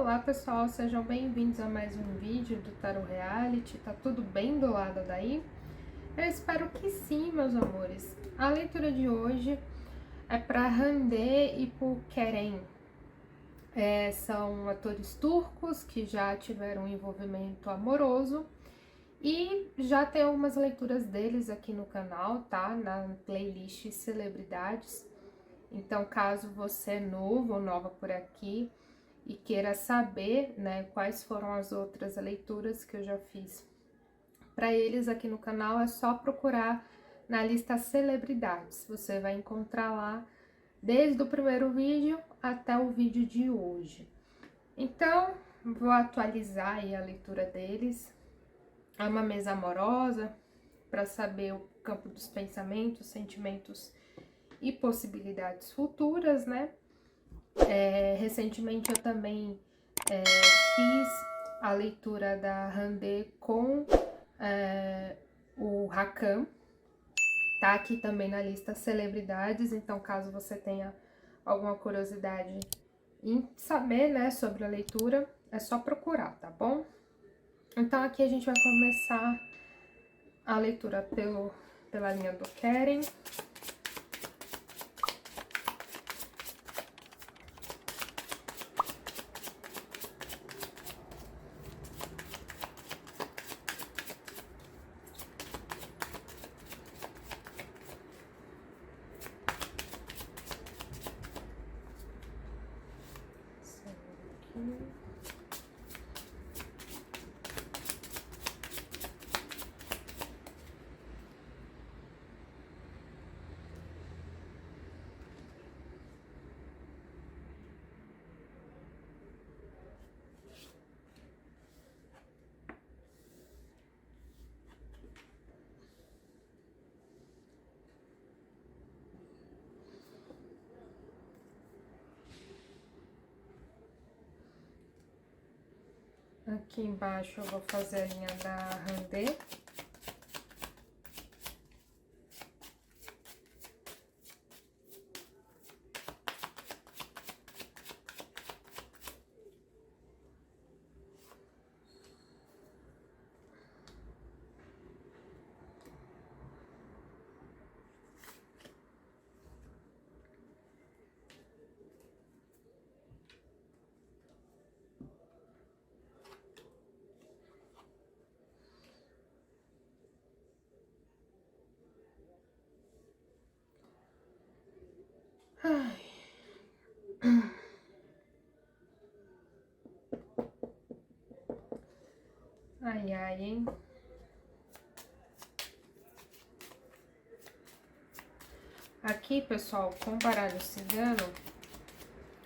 Olá pessoal, sejam bem-vindos a mais um vídeo do Tarot Reality. Tá tudo bem do lado daí? Eu espero que sim, meus amores. A leitura de hoje é para Hande e por Kerem. São atores turcos que já tiveram um envolvimento amoroso e já tem algumas leituras deles aqui no canal, tá? Na playlist Celebridades. Então, caso você é novo ou nova por aqui e queira saber, né, quais foram as outras leituras que eu já fiz para eles aqui no canal, é só procurar na lista Celebridades. Você vai encontrar lá desde o primeiro vídeo até o vídeo de hoje. Então, vou atualizar aí a leitura deles. É uma mesa amorosa para saber o campo dos pensamentos, sentimentos e possibilidades futuras, né? Recentemente eu também fiz a leitura da Hande com o Hakan, tá aqui também na lista Celebridades, então caso você tenha alguma curiosidade em saber, né, sobre a leitura, é só procurar, tá bom? Então aqui a gente vai começar a leitura pela linha do Kerem. Aqui embaixo eu vou fazer a linha da Hande. Ai, ai, hein? Aqui, pessoal, com o baralho cigano,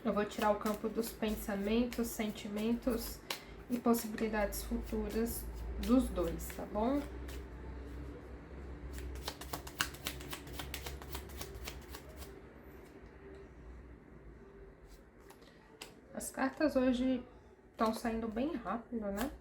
eu vou tirar o campo dos pensamentos, sentimentos e possibilidades futuras dos dois, tá bom? As cartas hoje estão saindo bem rápido, né?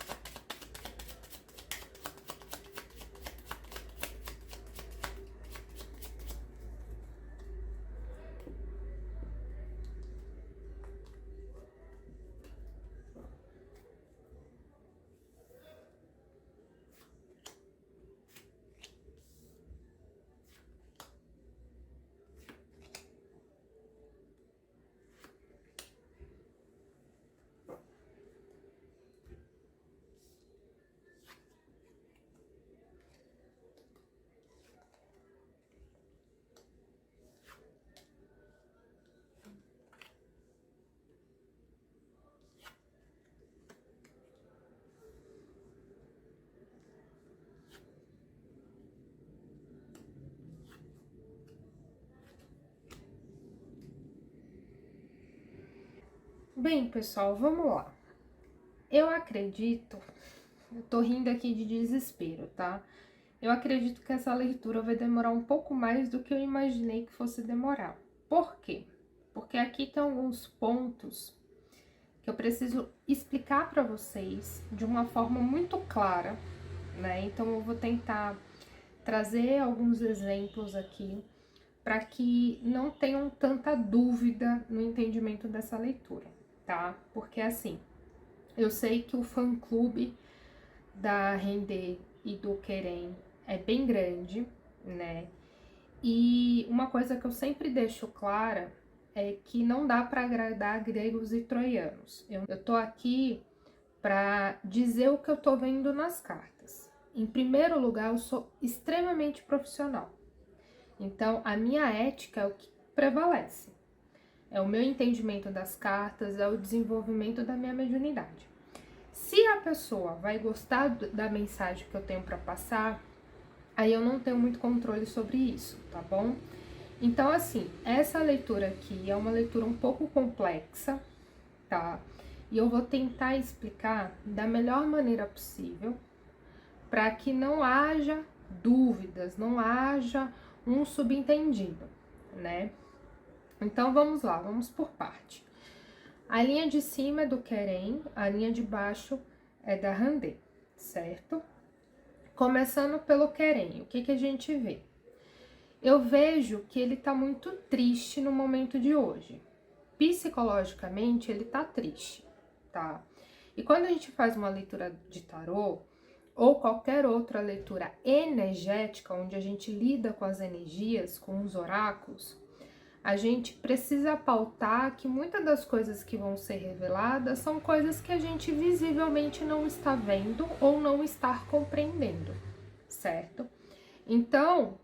Bem, pessoal, vamos lá. Eu acredito, eu tô rindo aqui de desespero, tá? Eu acredito que essa leitura vai demorar um pouco mais do que eu imaginei que fosse demorar. Por quê? Porque aqui tem alguns pontos que eu preciso explicar para vocês de uma forma muito clara, né? Então eu vou tentar trazer alguns exemplos aqui para que não tenham tanta dúvida no entendimento dessa leitura, tá? Porque assim, Eu sei que o fã-clube da Render e do Querem é bem grande, né? E uma coisa que eu sempre deixo clara é que não dá para agradar gregos e troianos. Eu tô aqui para dizer o que eu tô vendo nas cartas. Em primeiro lugar, eu sou extremamente profissional. Então, a minha ética é o que prevalece. É o meu entendimento das cartas, é o desenvolvimento da minha mediunidade. Se a pessoa vai gostar da mensagem que eu tenho para passar, aí eu não tenho muito controle sobre isso, tá bom? Então, assim, essa leitura aqui é uma leitura um pouco complexa, tá? E eu vou tentar explicar da melhor maneira possível para que não haja dúvidas, não haja um subentendido, né? Então, vamos lá, vamos por parte. A linha de cima é do Querem, a linha de baixo é da Randê, certo? Começando pelo Querem, o que a gente vê? Eu vejo que ele tá muito triste no momento de hoje. Psicologicamente, ele tá triste, tá? E quando a gente faz uma leitura de tarô, ou qualquer outra leitura energética, onde a gente lida com as energias, com os oráculos, a gente precisa pautar que muitas das coisas que vão ser reveladas são coisas que a gente visivelmente não está vendo ou não está compreendendo, certo? Então,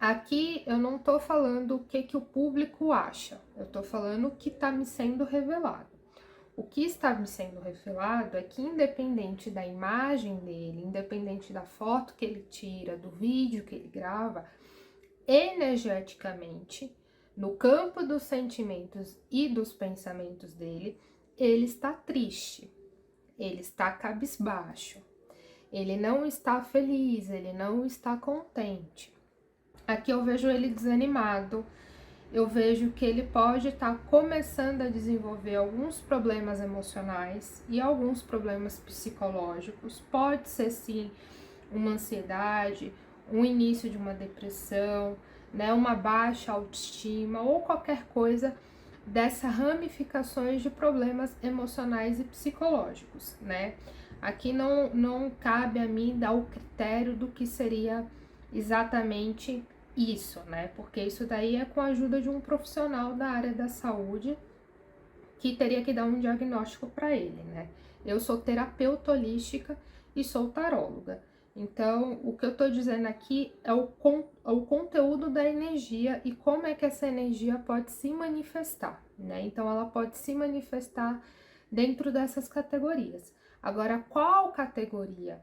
aqui eu não tô falando o que o público acha, eu tô falando o que tá me sendo revelado. O que está me sendo revelado é que, independente da imagem dele, independente da foto que ele tira, do vídeo que ele grava, energeticamente, no campo dos sentimentos e dos pensamentos dele, ele está triste, ele está cabisbaixo, ele não está feliz, ele não está contente. Aqui eu vejo ele desanimado, eu vejo que ele pode estar começando a desenvolver alguns problemas emocionais e alguns problemas psicológicos. Pode ser sim uma ansiedade, um início de uma depressão, né, uma baixa autoestima ou qualquer coisa dessas ramificações de problemas emocionais e psicológicos, né? Aqui não cabe a mim dar o critério do que seria exatamente isso, né? Porque isso daí é com a ajuda de um profissional da área da saúde que teria que dar um diagnóstico para ele, né? Eu sou terapeuta holística e sou taróloga. Então, o que eu tô dizendo aqui é o conteúdo da energia e como é que essa energia pode se manifestar, né? Então, ela pode se manifestar dentro dessas categorias. Agora, qual categoria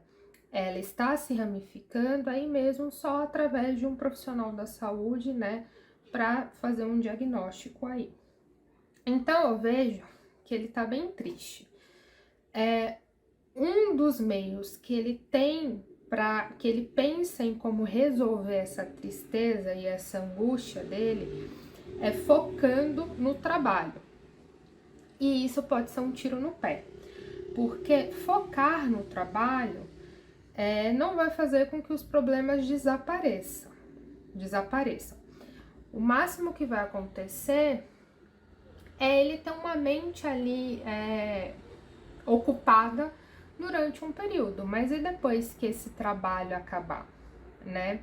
ela está se ramificando aí mesmo só através de um profissional da saúde, né, para fazer um diagnóstico aí. Então eu vejo que ele tá bem triste. Um dos meios que ele tem para que ele pensa em como resolver essa tristeza e essa angústia dele é focando no trabalho. E isso pode ser um tiro no pé, porque focar no trabalho não vai fazer com que os problemas desapareçam. O máximo que vai acontecer é ele ter uma mente ali ocupada durante um período, mas e depois que esse trabalho acabar, né?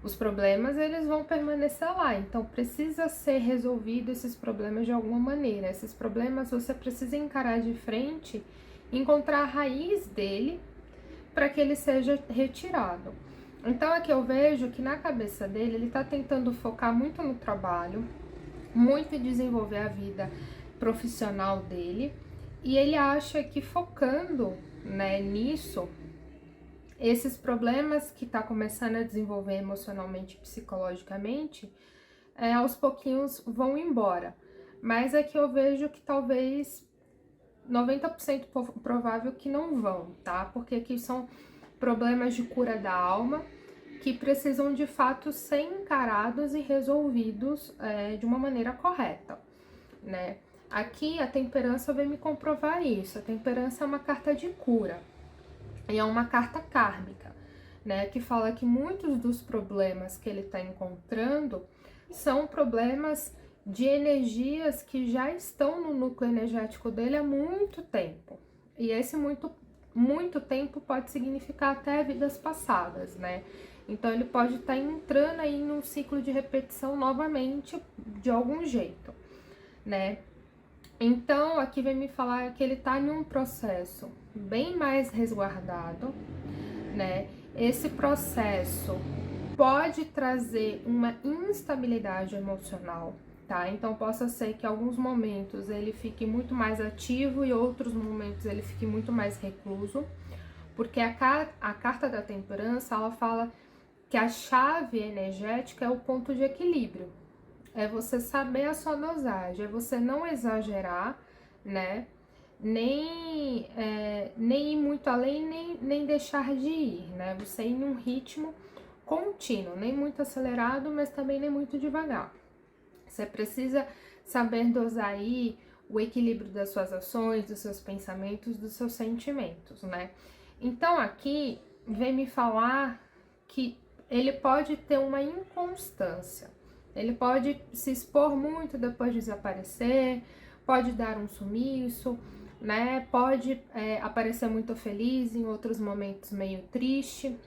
Os problemas, eles vão permanecer lá, então precisa ser resolvido esses problemas de alguma maneira. Esses problemas você precisa encarar de frente, encontrar a raiz dele para que ele seja retirado. Então aqui eu vejo que na cabeça dele, ele tá tentando focar muito no trabalho, muito em desenvolver a vida profissional dele, e ele acha que focando, né, nisso, esses problemas que tá começando a desenvolver emocionalmente e psicologicamente, aos pouquinhos vão embora. Mas aqui eu vejo que talvez 90% provável que não vão, tá? Porque aqui são problemas de cura da alma que precisam de fato ser encarados e resolvidos de uma maneira correta, né? Aqui a temperança vem me comprovar isso. A temperança é uma carta de cura e é uma carta kármica, né? Que fala que muitos dos problemas que ele está encontrando são problemas de energias que já estão no núcleo energético dele há muito tempo, E esse muito tempo pode significar até vidas passadas, né? Então ele pode estar entrando aí num ciclo de repetição novamente de algum jeito, né? Então aqui vem me falar que ele tá em um processo bem mais resguardado, né? Esse processo pode trazer uma instabilidade emocional, tá? Então possa ser que em alguns momentos ele fique muito mais ativo e outros momentos ele fique muito mais recluso, porque a carta da temperança, ela fala que a chave energética é o ponto de equilíbrio. É você saber a sua dosagem, é você não exagerar, né? Nem ir muito além, nem deixar de ir, né? Você ir em um ritmo contínuo, nem muito acelerado, mas também nem muito devagar. Você precisa saber dosar aí o equilíbrio das suas ações, dos seus pensamentos, dos seus sentimentos, né? Então aqui vem me falar que ele pode ter uma inconstância. Ele pode se expor muito, depois desaparecer, pode dar um sumiço, né? Pode aparecer muito feliz, em outros momentos meio triste.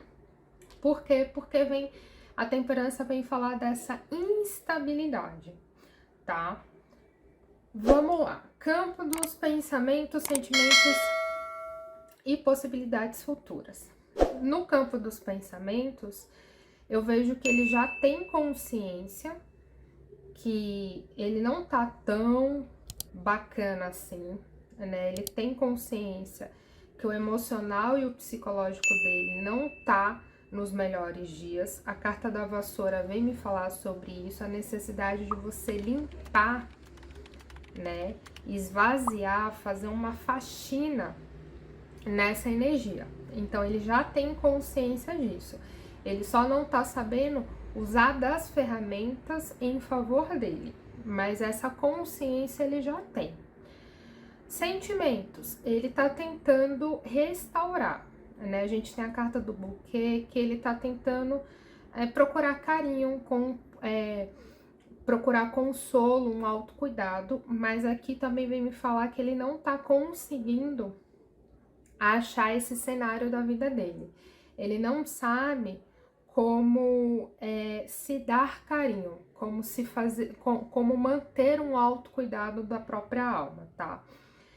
Por quê? Porque a temperança vem falar dessa instabilidade, tá? Vamos lá. Campo dos pensamentos, sentimentos e possibilidades futuras. No campo dos pensamentos, eu vejo que ele já tem consciência que ele não tá tão bacana assim, né? Ele tem consciência que o emocional e o psicológico dele não tá nos melhores dias. A carta da vassoura vem me falar sobre isso, a necessidade de você limpar, né? Esvaziar, fazer uma faxina nessa energia. Então ele já tem consciência disso. Ele só não tá sabendo usar das ferramentas em favor dele, mas essa consciência ele já tem. Sentimentos, ele tá tentando restaurar, né? A gente tem a carta do buquê, que ele tá tentando procurar carinho, procurar consolo, um autocuidado, mas aqui também vem me falar que ele não tá conseguindo achar esse cenário da vida dele. Ele não sabe como se dar carinho, como se fazer, como manter um autocuidado da própria alma, tá?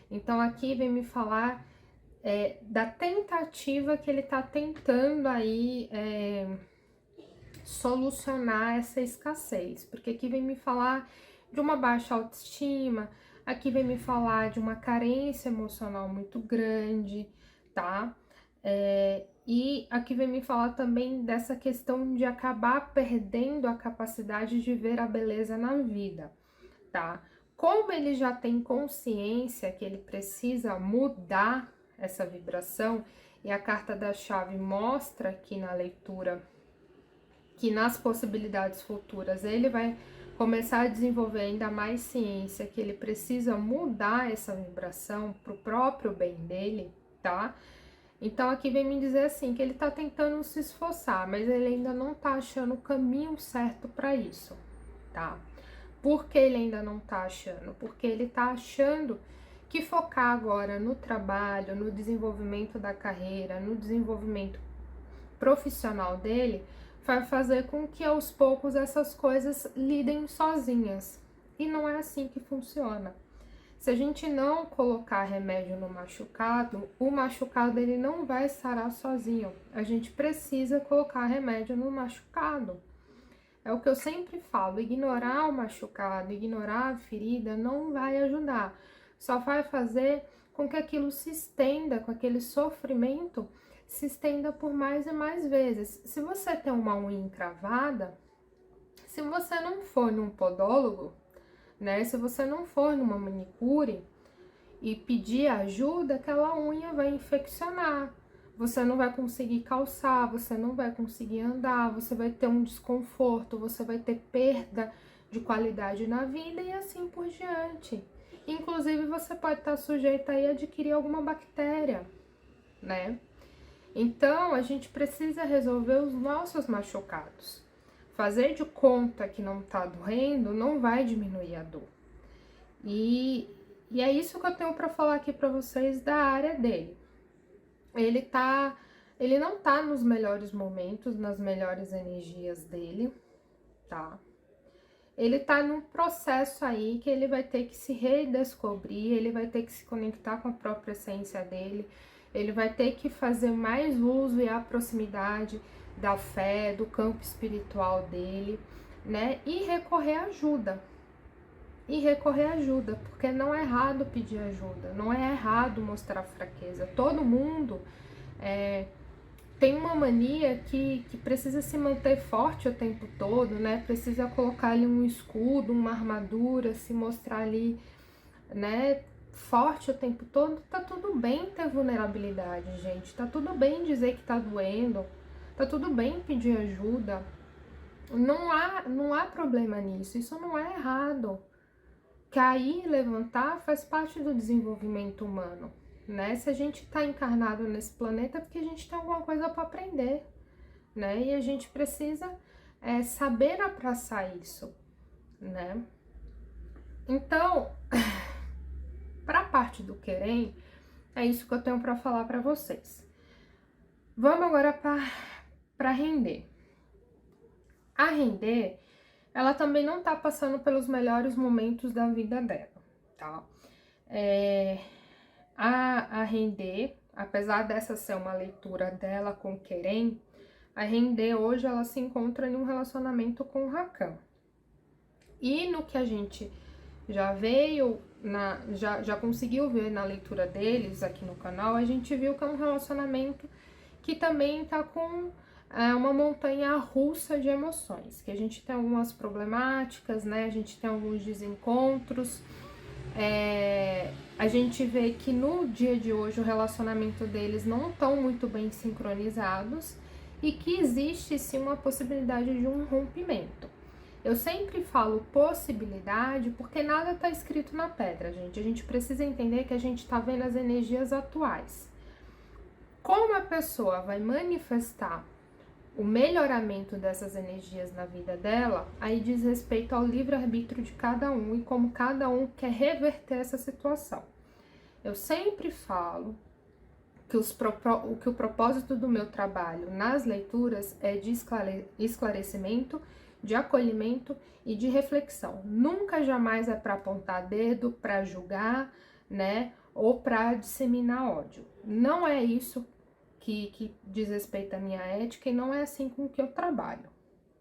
Então aqui vem me falar da tentativa que ele tá tentando aí solucionar essa escassez, porque aqui vem me falar de uma baixa autoestima, aqui vem me falar de uma carência emocional muito grande, tá? E aqui vem me falar também dessa questão de acabar perdendo a capacidade de ver a beleza na vida, tá? Como ele já tem consciência que ele precisa mudar essa vibração, e a carta da chave mostra aqui na leitura que nas possibilidades futuras ele vai começar a desenvolver ainda mais ciência, que ele precisa mudar essa vibração pro próprio bem dele, tá? Então aqui vem me dizer assim, que ele tá tentando se esforçar, mas ele ainda não tá achando o caminho certo para isso, tá? Por que ele ainda não tá achando? Porque ele tá achando que focar agora no trabalho, no desenvolvimento da carreira, no desenvolvimento profissional dele, vai fazer com que aos poucos essas coisas lidem sozinhas. E não é assim que funciona. Se a gente não colocar remédio no machucado, o machucado ele não vai sarar sozinho. A gente precisa colocar remédio no machucado. É o que eu sempre falo, ignorar o machucado, ignorar a ferida não vai ajudar. Só vai fazer com que aquilo se estenda, com aquele sofrimento se estenda por mais e mais vezes. Se você tem uma unha encravada, se você não for num podólogo, né? Se você não for numa manicure e pedir ajuda, aquela unha vai infeccionar. Você não vai conseguir calçar, você não vai conseguir andar, você vai ter um desconforto, você vai ter perda de qualidade na vida e assim por diante. Inclusive, você pode estar sujeito aí a adquirir alguma bactéria, né? Então, a gente precisa resolver os nossos machucados. Fazer de conta que não tá doendo não vai diminuir a dor. E E é isso que eu tenho para falar aqui para vocês da área dele. Ele não tá nos melhores momentos, nas melhores energias dele, tá? Ele tá num processo aí que ele vai ter que se redescobrir, ele vai ter que se conectar com a própria essência dele, ele vai ter que fazer mais uso e a proximidade da fé, do campo espiritual dele, né? E recorrer à ajuda. Porque não é errado pedir ajuda, não é errado mostrar fraqueza. Todo mundo tem uma mania que precisa se manter forte o tempo todo, né? Precisa colocar ali um escudo, uma armadura, se mostrar ali, né? Forte o tempo todo. Tá tudo bem ter vulnerabilidade, gente. Tá tudo bem dizer que tá doendo. Tá tudo bem pedir ajuda. Não há problema nisso. Isso não é errado. Cair e levantar faz parte do desenvolvimento humano, né? Se a gente tá encarnado nesse planeta é porque a gente tem alguma coisa para aprender, né? E a gente precisa saber abraçar isso, né? Então, para a parte do querer, é isso que eu tenho para falar para vocês. Vamos agora para render. A render, ela também não tá passando pelos melhores momentos da vida dela, tá? A render, apesar dessa ser uma leitura dela com Querem, a render hoje ela se encontra em um relacionamento com o Rakan. E no que a gente já veio, já conseguiu ver na leitura deles aqui no canal, a gente viu que é um relacionamento que também tá com uma montanha russa de emoções, que a gente tem algumas problemáticas, né? A gente tem alguns desencontros. A gente vê que no dia de hoje o relacionamento deles não estão muito bem sincronizados e que existe sim uma possibilidade de um rompimento. Eu sempre falo possibilidade porque nada está escrito na pedra, gente. A gente precisa entender que a gente está vendo as energias atuais. Como a pessoa vai manifestar o melhoramento dessas energias na vida dela, aí diz respeito ao livre-arbítrio de cada um e como cada um quer reverter essa situação. Eu sempre falo que o propósito do meu trabalho nas leituras é de esclarecimento, de acolhimento e de reflexão. Nunca jamais é para apontar dedo, para julgar, né, ou para disseminar ódio. Não é isso que diz respeito à minha ética e não é assim com que eu trabalho,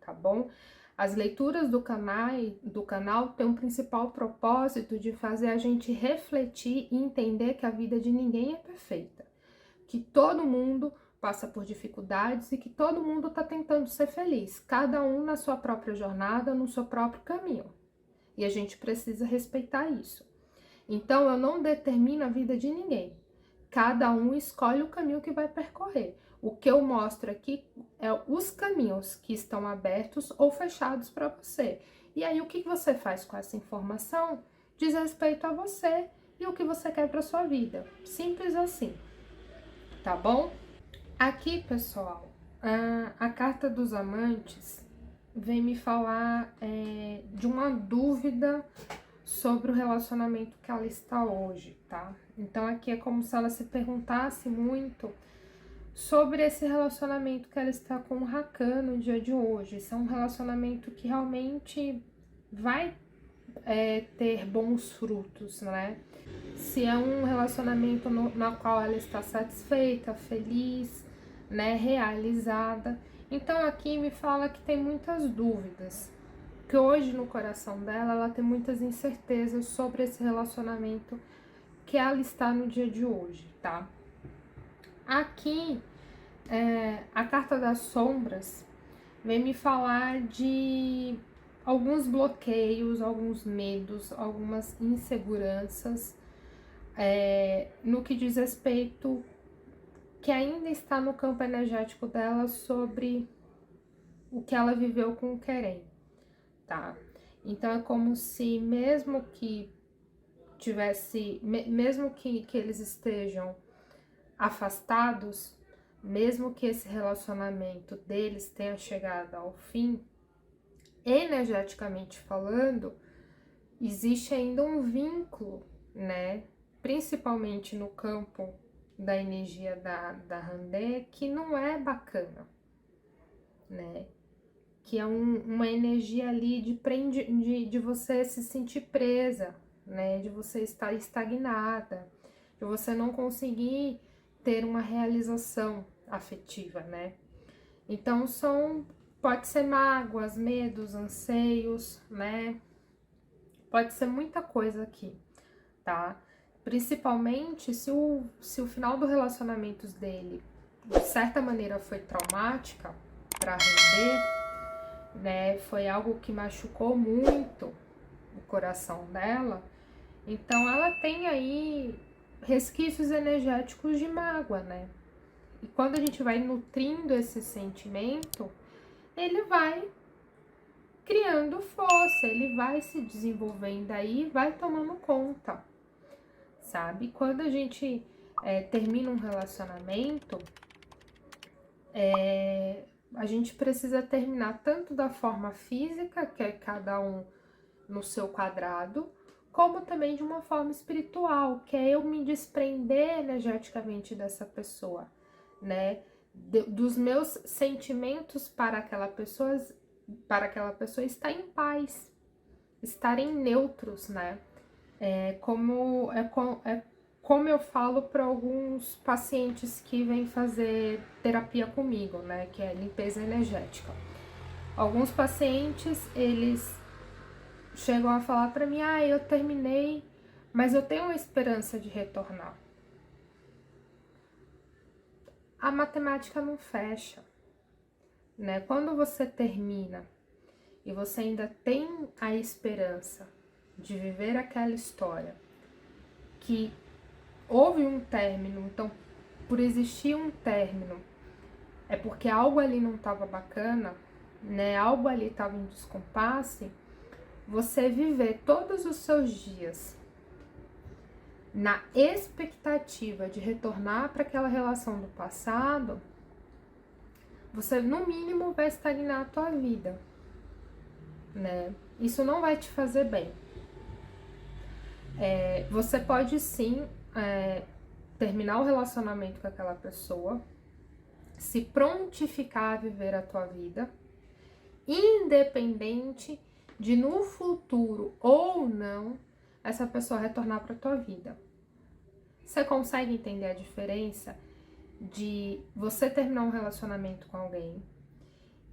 tá bom? As leituras do canal têm um principal propósito de fazer a gente refletir e entender que a vida de ninguém é perfeita, que todo mundo passa por dificuldades e que todo mundo está tentando ser feliz, cada um na sua própria jornada, no seu próprio caminho. E a gente precisa respeitar isso. Então, eu não determino a vida de ninguém. Cada um escolhe o caminho que vai percorrer. O que eu mostro aqui é os caminhos que estão abertos ou fechados para você. E aí, o que você faz com essa informação diz respeito a você e o que você quer para sua vida. Simples assim, tá bom? Aqui, pessoal, a carta dos amantes vem me falar de uma dúvida sobre o relacionamento que ela está hoje, tá? Então aqui é como se ela se perguntasse muito sobre esse relacionamento que ela está com o Rakan no dia de hoje. Esse é um relacionamento que realmente vai ter bons frutos, né? Se é um relacionamento na qual ela está satisfeita, feliz, né, realizada. Então aqui me fala que tem muitas dúvidas, que hoje no coração dela ela tem muitas incertezas sobre esse relacionamento que ela está no dia de hoje, tá? Aqui, a carta das sombras vem me falar de alguns bloqueios, alguns medos, algumas inseguranças, no que diz respeito que ainda está no campo energético dela sobre o que ela viveu com o Querem, tá? Então é como se mesmo que eles estejam afastados, mesmo que esse relacionamento deles tenha chegado ao fim, energeticamente falando, existe ainda um vínculo né? Principalmente no campo da energia da Randê, que não é bacana, né? Que é uma energia ali de você se sentir presa, né? De você estar estagnada, de você não conseguir ter uma realização afetiva, né? Então pode ser mágoas, medos, anseios, né? Pode ser muita coisa aqui, tá? Principalmente se o final do relacionamento dele, de certa maneira, foi traumática para Randê, né? Foi algo que machucou muito o coração dela. Então ela tem aí resquícios energéticos de mágoa, né? E quando a gente vai nutrindo esse sentimento, ele vai criando força, ele vai se desenvolvendo aí, vai tomando conta, sabe? Quando a gente termina um relacionamento, a gente precisa terminar tanto da forma física, que é cada um no seu quadrado, como também de uma forma espiritual, que é eu me desprender energeticamente dessa pessoa, né? Dos meus sentimentos para aquela pessoa estar em paz, estarem neutros, né? É como eu falo para alguns pacientes que vêm fazer terapia comigo, né? Que é limpeza energética. Alguns pacientes, eles chegam a falar para mim, eu terminei, mas eu tenho uma esperança de retornar. A matemática não fecha, né? Quando você termina e você ainda tem a esperança de viver aquela história, que houve um término, então por existir um término, é porque algo ali não estava bacana, né? Algo ali estava em descompasse. Você viver todos os seus dias na expectativa de retornar para aquela relação do passado, você no mínimo vai estagnar a tua vida, né? Isso não vai te fazer bem. Você pode sim terminar o relacionamento com aquela pessoa, se prontificar a viver a tua vida, independente de no futuro ou não essa pessoa retornar para tua vida. Você consegue entender a diferença de você terminar um relacionamento com alguém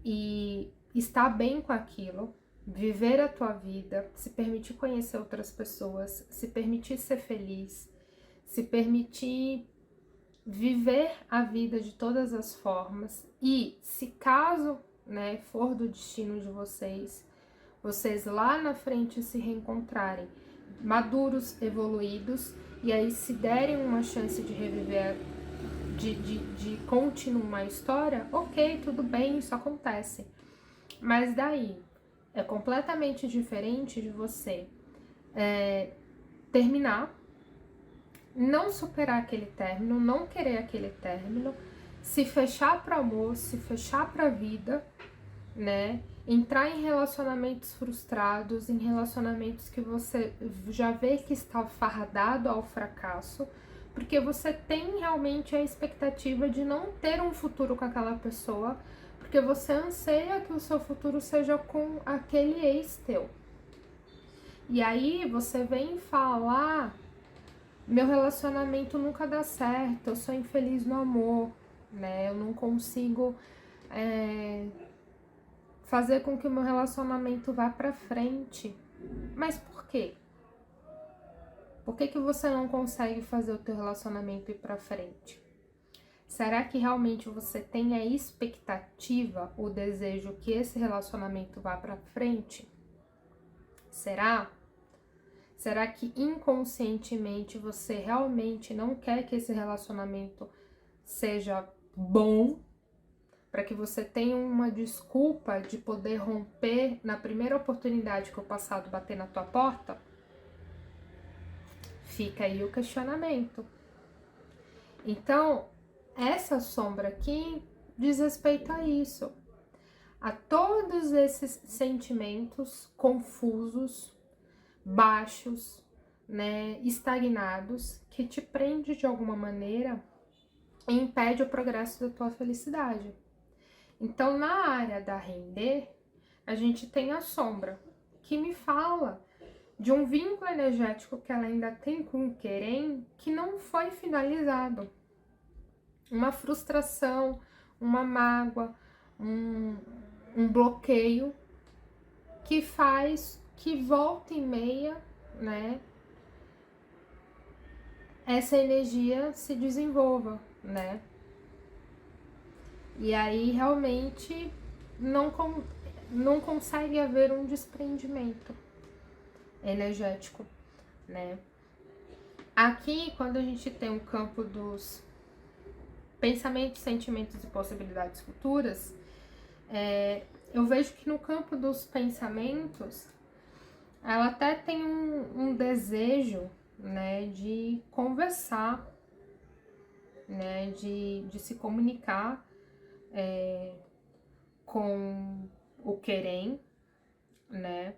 e estar bem com aquilo, viver a tua vida, se permitir conhecer outras pessoas, se permitir ser feliz, se permitir viver a vida de todas as formas e, se caso, né, for do destino de vocês lá na frente se reencontrarem maduros, evoluídos, e aí se derem uma chance de reviver, de continuar a história, ok, tudo bem, isso acontece. Mas daí é completamente diferente de você terminar, não superar aquele término, não querer aquele término, se fechar para o amor, se fechar para a vida, né? Entrar em relacionamentos frustrados, em relacionamentos que você já vê que está fardado ao fracasso, porque você tem realmente a expectativa de não ter um futuro com aquela pessoa, porque você anseia que o seu futuro seja com aquele ex teu. E aí você vem falar, meu relacionamento nunca dá certo, eu sou infeliz no amor, né? Eu não consigo fazer com que o meu relacionamento vá pra frente. Mas por quê? Por que você não consegue fazer o teu relacionamento ir pra frente? Será que realmente você tem a expectativa, o desejo que esse relacionamento vá pra frente? Será? Será que inconscientemente você realmente não quer que esse relacionamento seja bom, para que você tenha uma desculpa de poder romper na primeira oportunidade que o passado bater na tua porta? Fica aí o questionamento. Então, essa sombra aqui diz respeito a isso, a todos esses sentimentos confusos, baixos, né, estagnados, que te prende de alguma maneira e impede o progresso da tua felicidade. Então, na área da render, a gente tem a sombra, que me fala de um vínculo energético que ela ainda tem com o querem que não foi finalizado. Uma frustração, uma mágoa, um bloqueio que faz que volta e meia, né, essa energia se desenvolva, né? E aí realmente não consegue haver um desprendimento energético, né? Aqui, quando a gente tem o campo dos pensamentos, sentimentos e possibilidades futuras, eu vejo que no campo dos pensamentos, ela até tem um desejo, né, de conversar, né, de se comunicar com o querem, né,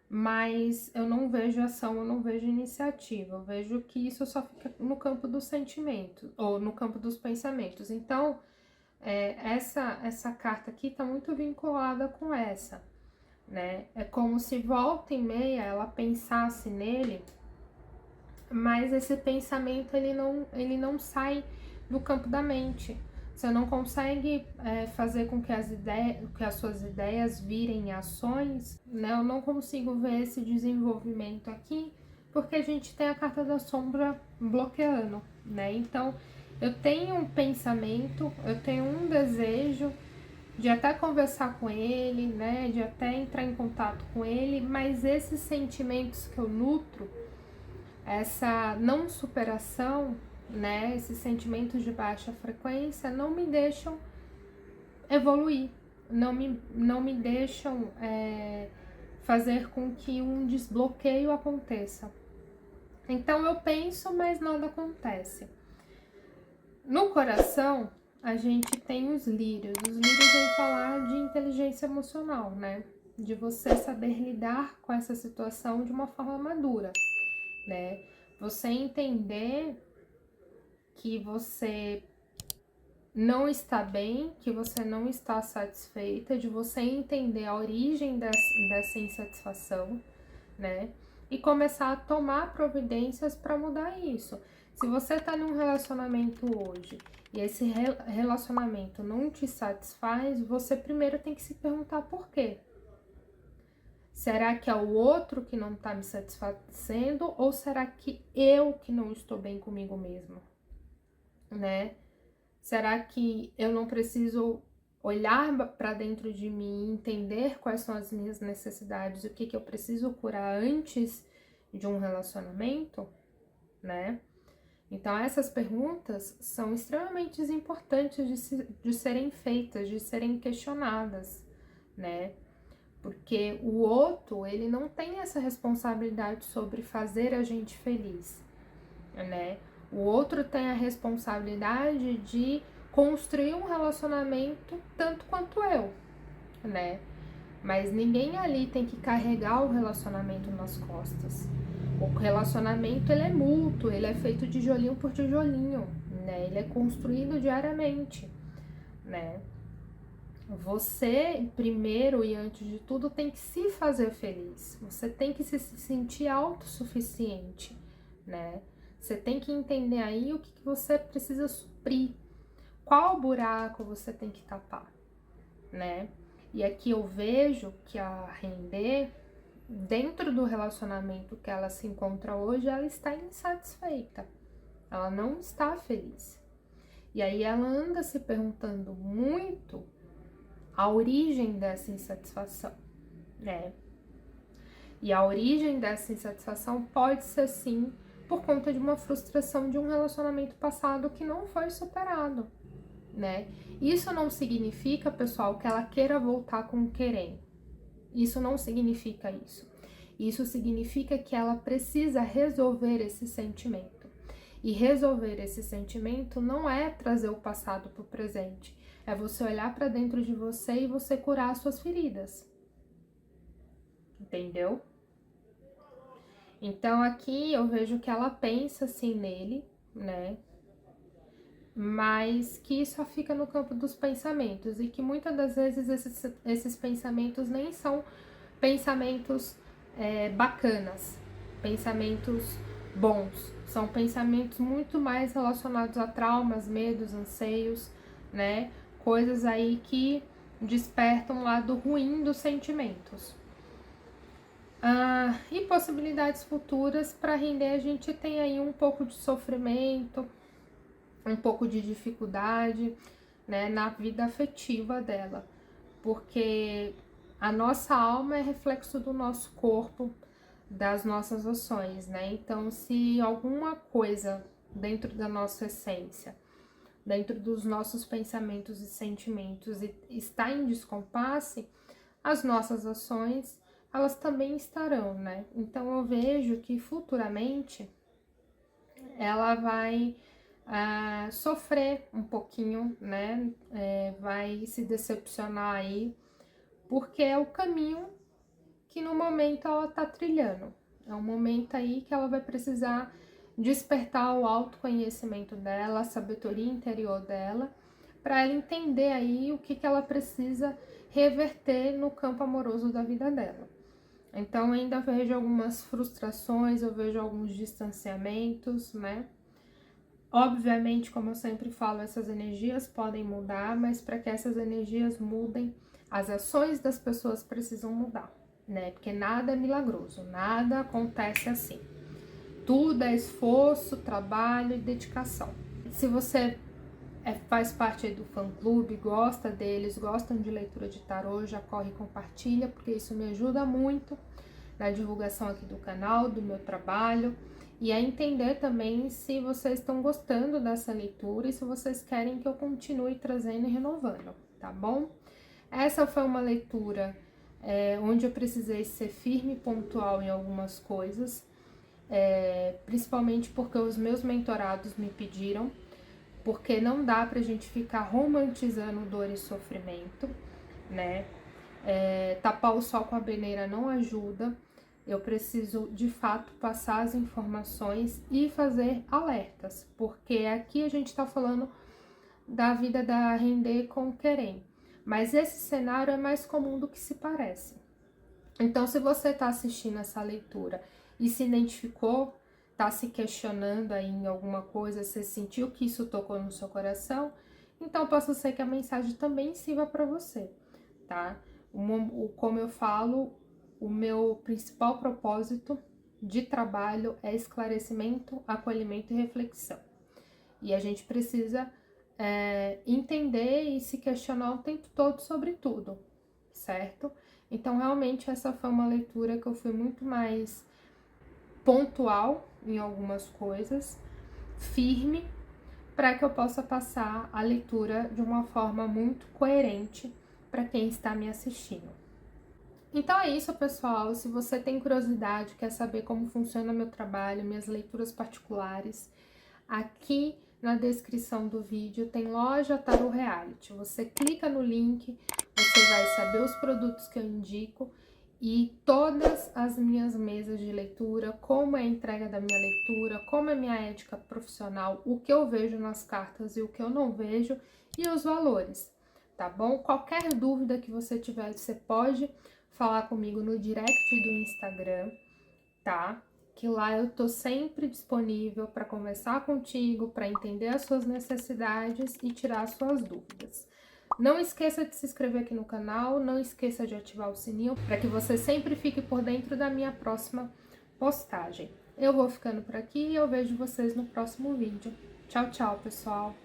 mas eu não vejo ação, eu não vejo iniciativa, eu vejo que isso só fica no campo do sentimento, ou no campo dos pensamentos. Então, essa carta aqui tá muito vinculada com essa, né? É como se volta e meia ela pensasse nele, mas esse pensamento ele não sai do campo da mente. Você não consegue fazer com que as suas ideias virem ações, né? Eu não consigo ver esse desenvolvimento aqui, porque a gente tem a carta da sombra bloqueando, né? Então, eu tenho um pensamento, eu tenho um desejo de até conversar com ele, né? De até entrar em contato com ele, mas esses sentimentos que eu nutro, essa não superação, né, esses sentimentos de baixa frequência não me deixam evoluir, não me deixam fazer com que um desbloqueio aconteça. Então eu penso, mas nada acontece. No coração, a gente tem os lírios. Os lírios vêm falar de inteligência emocional, né? De você saber lidar com essa situação de uma forma madura, né? Você entender que você não está bem, que você não está satisfeita, de você entender a origem dessa insatisfação, né? E começar a tomar providências para mudar isso. Se você está num relacionamento hoje e esse relacionamento não te satisfaz, você primeiro tem que se perguntar por quê. Será que é o outro que não está me satisfazendo ou será que eu que não estou bem comigo mesma, né? Será que eu não preciso olhar para dentro de mim, entender quais são as minhas necessidades, o que eu preciso curar antes de um relacionamento, né? Então, essas perguntas são extremamente importantes de serem feitas, de serem questionadas, né? Porque o outro, ele não tem essa responsabilidade sobre fazer a gente feliz, né? O outro tem a responsabilidade de construir um relacionamento tanto quanto eu, né? Mas ninguém ali tem que carregar o relacionamento nas costas. O relacionamento, ele é mútuo, ele é feito de tijolinho por tijolinho, né? Ele é construído diariamente, né? Você, primeiro e antes de tudo, tem que se fazer feliz. Você tem que se sentir autossuficiente, né? Você tem que entender aí o que você precisa suprir. Qual buraco você tem que tapar, né? E aqui eu vejo que a Render, dentro do relacionamento que ela se encontra hoje, ela está insatisfeita. Ela não está feliz. E aí ela anda se perguntando muito a origem dessa insatisfação, né? E a origem dessa insatisfação pode ser, sim, por conta de uma frustração de um relacionamento passado que não foi superado, né? Isso não significa, pessoal, que ela queira voltar com o querer. Isso não significa isso. Isso significa que ela precisa resolver esse sentimento. E resolver esse sentimento não é trazer o passado para o presente. É você olhar para dentro de você e você curar as suas feridas. Entendeu? Então, aqui eu vejo que ela pensa assim nele, né? Mas que só fica no campo dos pensamentos e que muitas das vezes esses pensamentos nem são pensamentos bacanas, pensamentos bons, são pensamentos muito mais relacionados a traumas, medos, anseios, né? Coisas aí que despertam o lado ruim dos sentimentos. E possibilidades futuras para render, a gente tem aí um pouco de sofrimento, um pouco de dificuldade, né, na vida afetiva dela, porque a nossa alma é reflexo do nosso corpo, das nossas ações, né? Então, se alguma coisa dentro da nossa essência, dentro dos nossos pensamentos e sentimentos está em descompasse, as nossas ações, elas também estarão, né? Então, eu vejo que futuramente ela vai sofrer um pouquinho, né? Vai se decepcionar aí, porque é o caminho que no momento ela tá trilhando. É um momento aí que ela vai precisar despertar o autoconhecimento dela, a sabedoria interior dela, para ela entender aí o que ela precisa reverter no campo amoroso da vida dela. Então, ainda vejo algumas frustrações, eu vejo alguns distanciamentos, né? Obviamente, como eu sempre falo, essas energias podem mudar, mas para que essas energias mudem, as ações das pessoas precisam mudar, né? Porque nada é milagroso, nada acontece assim. Tudo é esforço, trabalho e dedicação. Se você faz parte aí do fã-clube, gosta deles, gostam de leitura de tarô, já corre e compartilha, porque isso me ajuda muito na divulgação aqui do canal, do meu trabalho, e a entender também se vocês estão gostando dessa leitura e se vocês querem que eu continue trazendo e renovando, tá bom? Essa foi uma leitura onde eu precisei ser firme e pontual em algumas coisas, principalmente porque os meus mentorados me pediram, porque não dá pra gente ficar romantizando dor e sofrimento, né? Tapar o sol com a peneira não ajuda. Eu preciso, de fato, passar as informações e fazer alertas, porque aqui a gente tá falando da vida da Render com o Querem, mas esse cenário é mais comum do que se parece. Então, se você tá assistindo essa leitura e se identificou, tá se questionando aí em alguma coisa, você sentiu que isso tocou no seu coração, então possa ser que a mensagem também sirva para você, tá? Como eu falo, o meu principal propósito de trabalho é esclarecimento, acolhimento e reflexão. E a gente precisa entender e se questionar o tempo todo sobre tudo, certo? Então, realmente, essa foi uma leitura que eu fui muito mais pontual em algumas coisas, firme, para que eu possa passar a leitura de uma forma muito coerente para quem está me assistindo. Então é isso, pessoal. Se você tem curiosidade, quer saber como funciona meu trabalho, minhas leituras particulares, aqui na descrição do vídeo tem loja Tarô Reality. Você clica no link, você vai saber os produtos que eu indico e todas as minhas mesas de leitura, como é a entrega da minha leitura, como é minha ética profissional, o que eu vejo nas cartas e o que eu não vejo e os valores, tá bom? Qualquer dúvida que você tiver, você pode falar comigo no direct do Instagram, tá? Que lá eu tô sempre disponível para conversar contigo, para entender as suas necessidades e tirar as suas dúvidas. Não esqueça de se inscrever aqui no canal, não esqueça de ativar o sininho para que você sempre fique por dentro da minha próxima postagem. Eu vou ficando por aqui e eu vejo vocês no próximo vídeo. Tchau, tchau, pessoal!